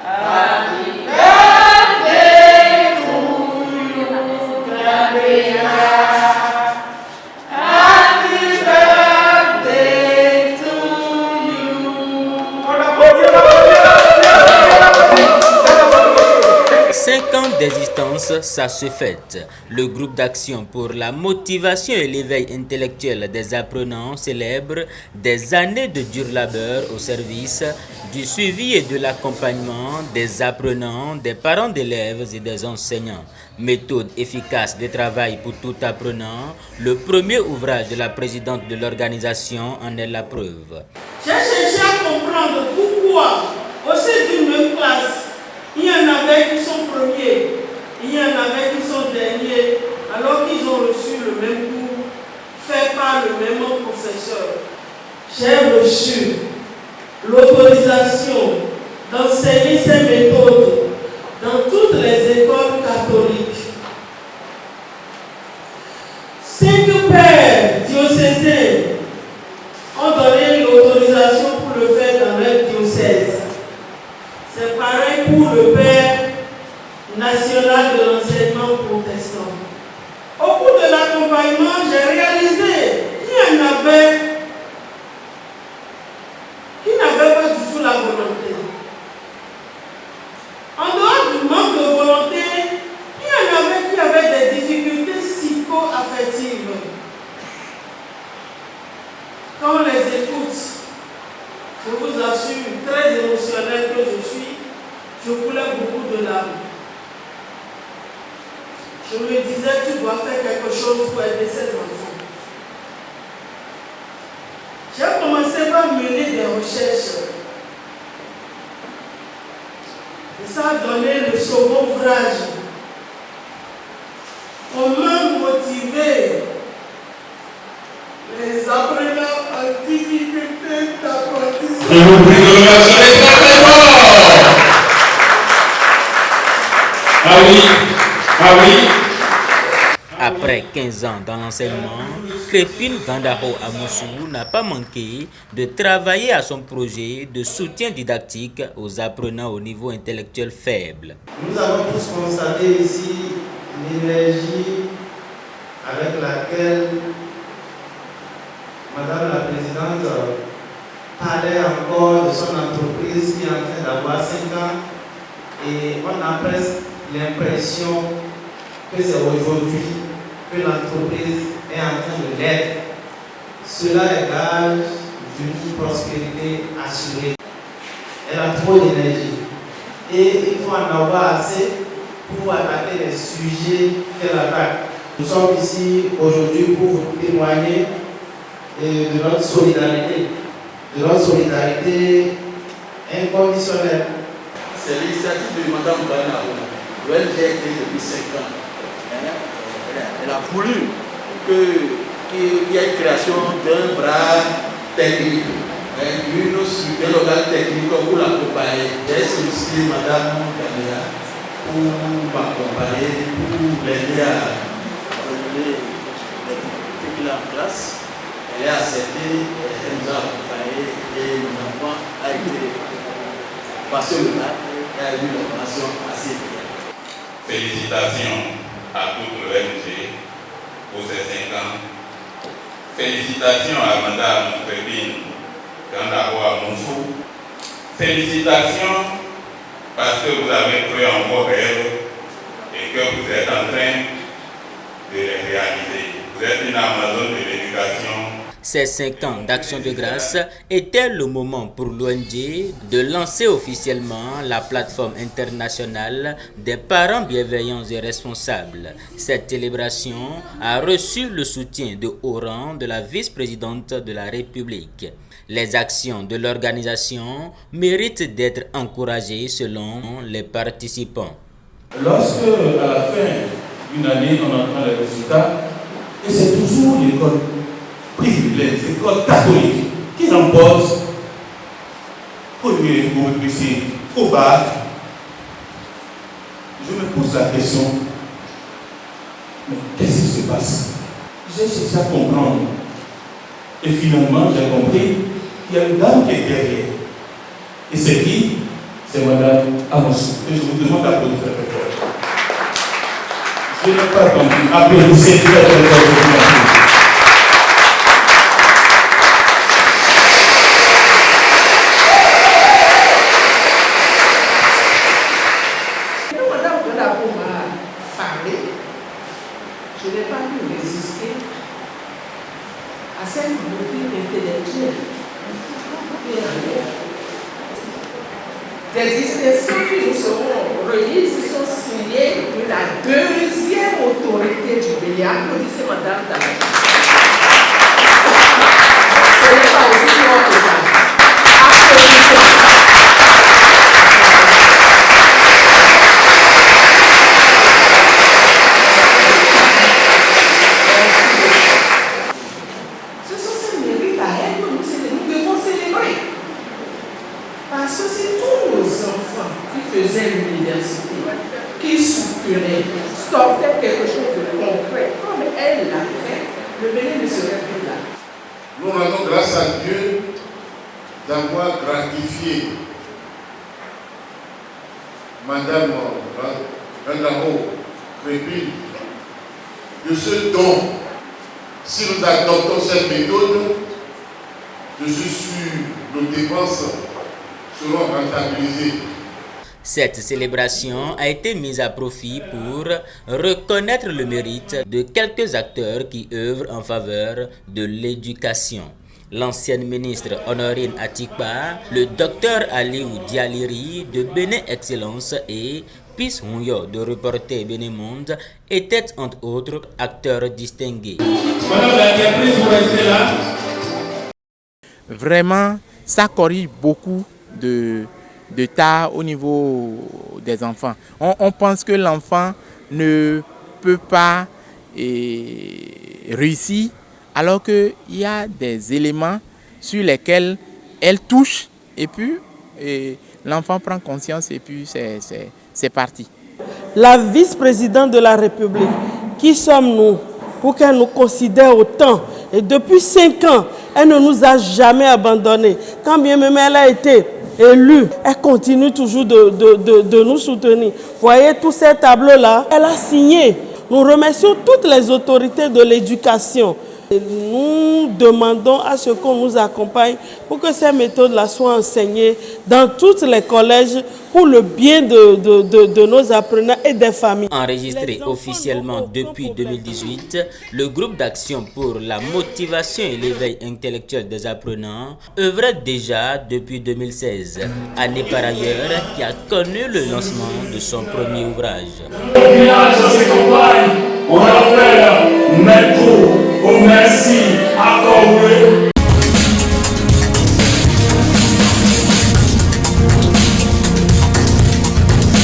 Happy birthday to you, Gabriela. Happy birthday to you. 5 ans d'existence, ça se fête. Le groupe d'action pour la motivation et l'éveil intellectuel des apprenants célèbre des années de dur labeur au service du suivi et de l'accompagnement des apprenants, des parents d'élèves et des enseignants. Méthode efficace de travail pour tout apprenant, le premier ouvrage de la présidente de l'organisation en est la preuve. J'ai cherché à comprendre pourquoi, au sein d'une même classe, il y en avait qui sont premiers, il y en avait qui sont derniers, alors qu'ils ont reçu le même cours, fait par le même professeur. J'ai reçu l'autorisation d'enseigner ces méthodes dans toutes les écoles catholiques. 5 pères diocésains ont donné l'autorisation pour le faire dans leur diocèse. C'est pareil pour le Père national de l'enseignement protestant. Au cours de l'accompagnement, j'ai réalisé qu'il y en avait qui n'avaient pas du tout la volonté. En dehors du manque de volonté, il y en avait qui avaient des difficultés psycho-affectives. Quand on les écoute, je vous assure, très émotionnel que je suis, je coulais beaucoup de larmes. Je me disais, tu dois faire quelque chose pour aider ces enfants. J'ai commencé par mener des recherches. Et ça a donné le second ouvrage. Comment motiver les apprenants en difficulté d'apprentissage. Et vous pouvez très fort. Ah oui, ah oui. Après 15 ans dans l'enseignement, Crépine Gandaro Amoussou n'a pas manqué de travailler à son projet de soutien didactique aux apprenants au niveau intellectuel faible. Nous avons tous constaté ici l'énergie avec laquelle Madame la Présidente parlait encore de son entreprise qui est en train d'avoir 5 ans et on a presque l'impression que c'est aujourd'hui que l'entreprise est en train de l'être. Cela est gage d'une prospérité assurée. Elle a trop d'énergie et il faut en avoir assez pour attaquer les sujets qu'elle attaque. Nous sommes ici aujourd'hui pour vous témoigner de notre solidarité inconditionnelle. C'est l'initiative de Mme Bana. L'ONG est créée depuis 5 ans. Elle a voulu qu'il y ait une création d'un bras technique, d'une structure locale technique pour l'accompagner. J'ai sollicité Mme Bana pour m'accompagner, pour l'aider à mener les activités qu'il a en place. Elle a accepté, elle nous a accompagnés et mon enfant a été passé le bac et a eu une formation assez bien. Félicitations à toute l'ONG pour ces 5 ans. Félicitations à Mme Crépine Gandaro Amoussou. Félicitations parce que vous avez cru en vos rêves et que vous êtes en train de les réaliser. Vous êtes une Amazone de l'éducation. Ces 5 ans d'action de grâce étaient le moment pour l'ONG de lancer officiellement la plateforme internationale des parents bienveillants et responsables. Cette célébration a reçu le soutien de haut rang de la vice-présidente de la République. Les actions de l'organisation méritent d'être encouragées selon les participants. Lorsque, à la fin d'une année, on entend les résultats, et c'est toujours l'école privilège, l'école catholique qui remporte premier au lycée, au bac. Je me pose la question, mais qu'est-ce qui se passe? J'ai cherché à comprendre. Et finalement, j'ai compris qu'il y a une dame qui est derrière. Et c'est qui? C'est Madame à mon souffle. Et je vous demande d'applaudir très très fort. Je n'ai pas compris. Applaudissez très très fort. Je n'ai pas pu résister à cette montée intellectuelle. Des distinctions qui nous seront remises sont signées de la deuxième autorité du pays. Applaudissez Madame Tabata. Ce n'est pas aussi fort que ça. Applaudissez. Parce que c'est tous nos enfants qui faisaient l'université, qui soutenaient, sortaient quelque chose de concret, comme elle l'a fait, le Bénin ne serait plus là. Nous rendons grâce à Dieu d'avoir gratifié Madame Rangamo Crépine de ce don. Si nous adoptons cette méthode, je suis sûr que nos dépenses seront rentabilisées. Cette célébration a été mise à profit pour reconnaître le mérite de quelques acteurs qui œuvrent en faveur de l'éducation. L'ancienne ministre Honorine Atikpa, le docteur Aliou Dialiri de Bénin Excellence et Peace Hunyo de Reporter Bénémonde étaient entre autres acteurs distingués. Madame la directrice, vous restez là. Vraiment, ça corrige beaucoup de tard au niveau des enfants. On pense que l'enfant ne peut pas réussir alors qu'il y a des éléments sur lesquels elle touche et puis l'enfant prend conscience et puis c'est parti. La vice-présidente de la République, qui sommes-nous pour qu'elle nous considère autant? Et depuis 5 ans, elle ne nous a jamais abandonnés. Quand bien même elle a été élue, elle continue toujours de nous soutenir. Voyez tous ces tableaux-là, elle a signé. Nous remercions toutes les autorités de l'éducation. Nous demandons à ce qu'on nous accompagne pour que ces méthodes-là soient enseignées dans tous les collèges pour le bien de nos apprenants et des familles. Enregistré officiellement depuis 2018, le groupe d'action pour la motivation et l'éveil intellectuel des apprenants œuvrait déjà depuis 2016, année par ailleurs qui a connu le lancement de son premier ouvrage.